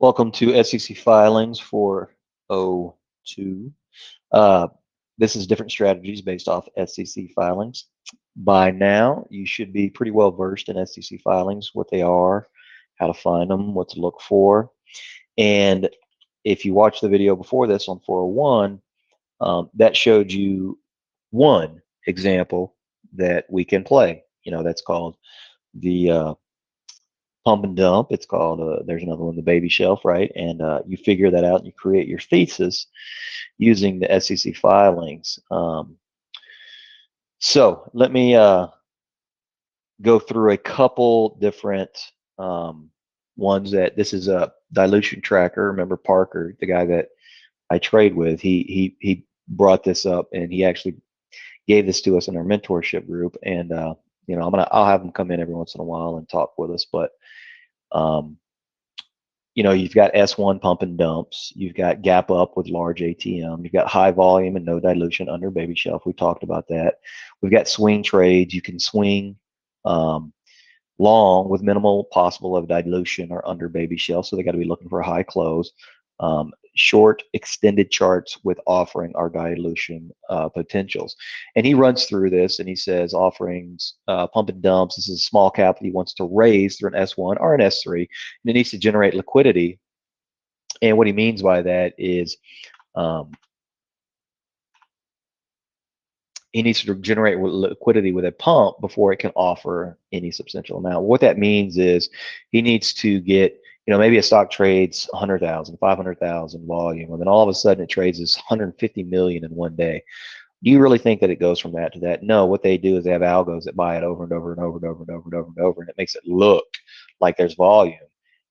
Welcome to SEC filings for '02. Uh, this is different strategies based off SEC filings. By now, you should be pretty well versed in SEC filings, what they are, how to find them, what to look for. And if you watched the video before this on 401, that showed you one example that we can play. That's called the pump and dump. It's called, there's another one, the baby shelf, right? And you figure that out and you create your thesis using the SEC filings. So let me go through a couple different ones. That this is a dilution tracker. Remember Parker, the guy that I trade with, he brought this up, and he actually gave this to us in our mentorship group. And I'll have him come in every once in a while and talk with us. But um, you've got S1 pump and dumps, you've got gap up with large ATM, you've got high volume and no dilution under baby shelf. We talked about that. We've got swing trades. You can swing long with minimal possible of dilution or under baby shelf, so they got to be looking for a high close. Short extended charts with offering our dilution potentials. And he runs through this and he says offerings, pump and dumps, this is a small cap that he wants to raise through an S1 or an S3, and it needs to generate liquidity. And what he means by that is he needs to generate liquidity with a pump before it can offer any substantial amount. What that means is he needs to get, maybe a stock trades 100,000, 500,000 volume, and then all of a sudden it trades as 150 million in one day. Do you really think that it goes from that to that? No, what they do is they have algos that buy it over and over and over and over and over and over and over, and it makes it look like there's volume,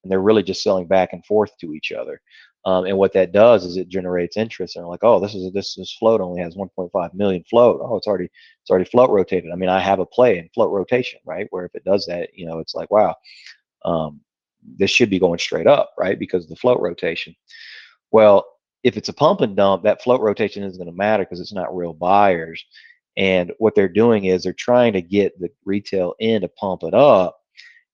and they're really just selling back and forth to each other. And what that does is it generates interest, and they're like, oh, this float only has 1.5 million float. Oh, it's already float rotated. I mean, I have a play in float rotation, right? Where if it does that, it's like, wow, this should be going straight up, right? Because of the float rotation. Well, if it's a pump and dump, that float rotation isn't going to matter because it's not real buyers. And what they're doing is they're trying to get the retail in to pump it up,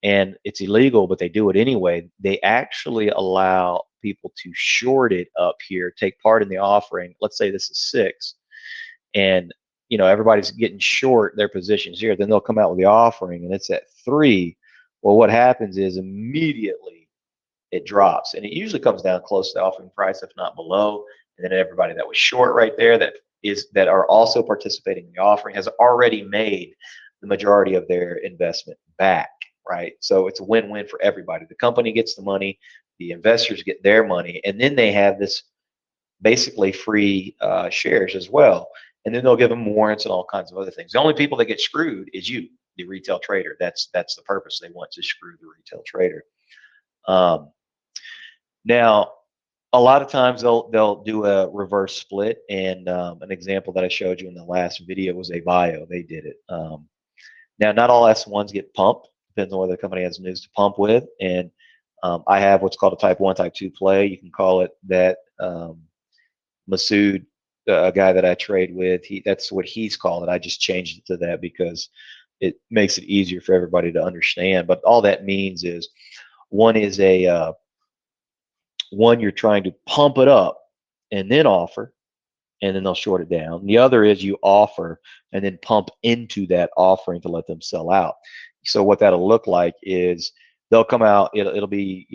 and it's illegal, but they do it anyway. They actually allow people to short it up here, take part in the offering. Let's say this is 6, and everybody's getting short their positions here. Then they'll come out with the offering, and it's at 3. Well, what happens is immediately it drops, and it usually comes down close to the offering price, if not below. And then everybody that was short right there that are also participating in the offering has already made the majority of their investment back, right? So it's a win-win for everybody. The company gets the money, the investors get their money, and then they have this basically free shares as well. And then they'll give them warrants and all kinds of other things. The only people that get screwed is you, the retail trader. That's the purpose. They want to screw the retail trader. Now, a lot of times they'll do a reverse split, and an example that I showed you in the last video was a bio. They did it. Now, not all S1s get pumped. Depends on whether the company has news to pump with. And I have what's called a type 1, type 2 play. You can call it that. Masood, a guy that I trade with, that's what he's called it. I just changed it to that because it makes it easier for everybody to understand. But all that means is one is one you're trying to pump it up and then offer, and then they'll short it down. The other is you offer and then pump into that offering to let them sell out. So what that'll look like is they'll come out, it'll be,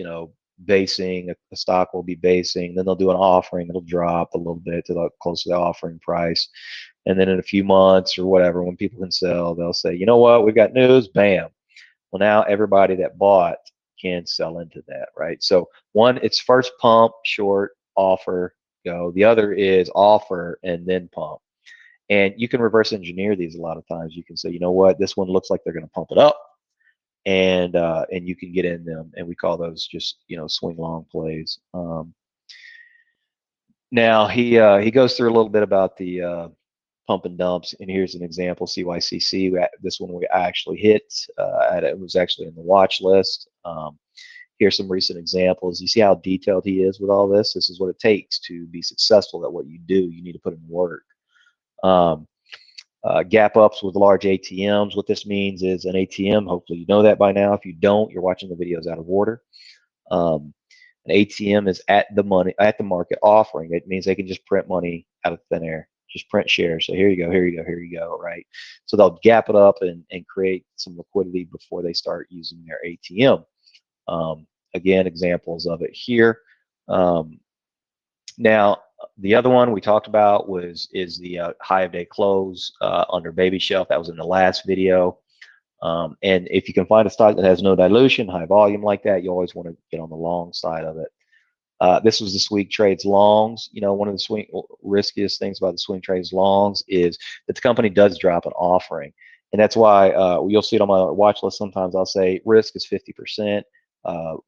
basing, a stock will be basing, then they'll do an offering, it'll drop a little bit to the close to the offering price. And then in a few months or whatever, when people can sell, they'll say, you know what, we've got news, bam. Well, now everybody that bought can sell into that, right? So one, it's first pump, short, offer, go. The other is offer and then pump. And you can reverse engineer these a lot of times. You can say, you know what, this one looks like they're going to pump it up, and you can get in them, and we call those just swing long plays. Now he goes through a little bit about the pump and dumps, and here's an example. CYCC, this one we actually hit. It was actually in the watch list. Here's some recent examples. You see how detailed he is with all this? This is what it takes to be successful at what you do. You need to put in work. Gap ups with large ATMs. What this means is an ATM, hopefully you know that by now. If you don't, you're watching the videos out of order. An An ATM is at the market offering. It means they can just print money out of thin air, just print shares. So here you go, here you go, here you go, right? So they'll gap it up and create some liquidity before they start using their ATM. Again, examples of it here. Now, the other one we talked about is the high of day close under baby shelf. That was in the last video. And if you can find a stock that has no dilution, high volume like that, you always want to get on the long side of it. This was the swing trades longs. You know, one of the riskiest things about the swing trades longs is that the company does drop an offering. And that's why you'll see it on my watch list. Sometimes I'll say risk is 50%,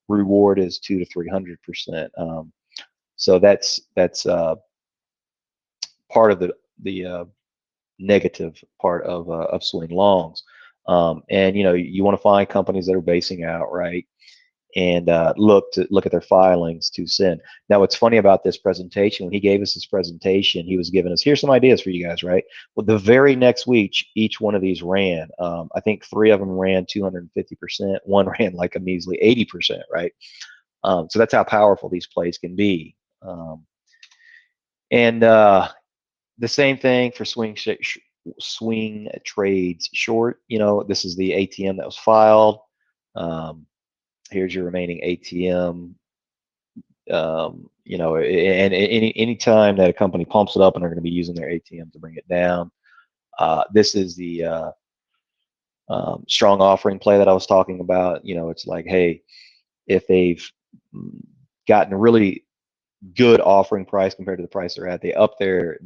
reward is 200 to 300%. So that's part of the negative part of swing longs. And you know, you want to find companies that are basing out, right? And look at their filings to send. Now, what's funny about this presentation, when he gave us this presentation, he was giving us, here's some ideas for you guys, right? Well, the very next week, each one of these ran. I think 3 of them ran 250%. One ran like a measly 80%, right? So that's how powerful these plays can be. And the same thing for swing trades short. You know, this is the ATM that was filed. Here's your remaining ATM. You know, and any time that a company pumps it up and they're going to be using their ATM to bring it down. This is the strong offering play that I was talking about. You know, it's like, hey, if they've gotten a really good offering price compared to the price they're at, they up their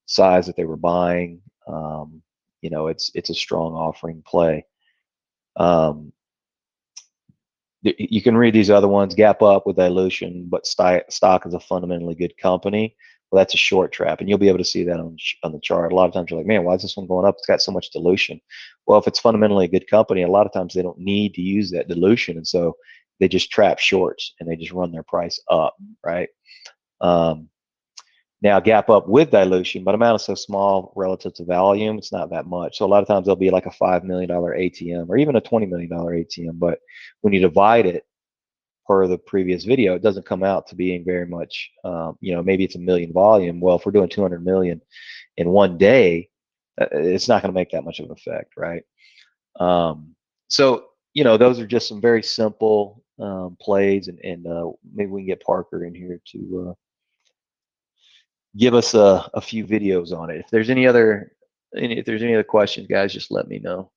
size that they were buying. You know, it's a strong offering play. You can read these other ones, gap up with dilution, but stock is a fundamentally good company. Well, that's a short trap, and you'll be able to see that on the chart. A lot of times you're like, man, why is this one going up? It's got so much dilution. Well, if it's fundamentally a good company, a lot of times they don't need to use that dilution, and so they just trap shorts and they just run their price up, right? Now, gap up with dilution, but amount is so small relative to volume, it's not that much. So a lot of times there'll be like a $5 million ATM or even a $20 million ATM, but when you divide it per the previous video, it doesn't come out to being very much. You know, maybe it's a million volume. Well, if we're doing 200 million in one day, it's not going to make that much of an effect, right? So, you know, those are just some very simple plays, and maybe we can get Parker in here to give us a few videos on it. If there's any other questions, guys, just let me know.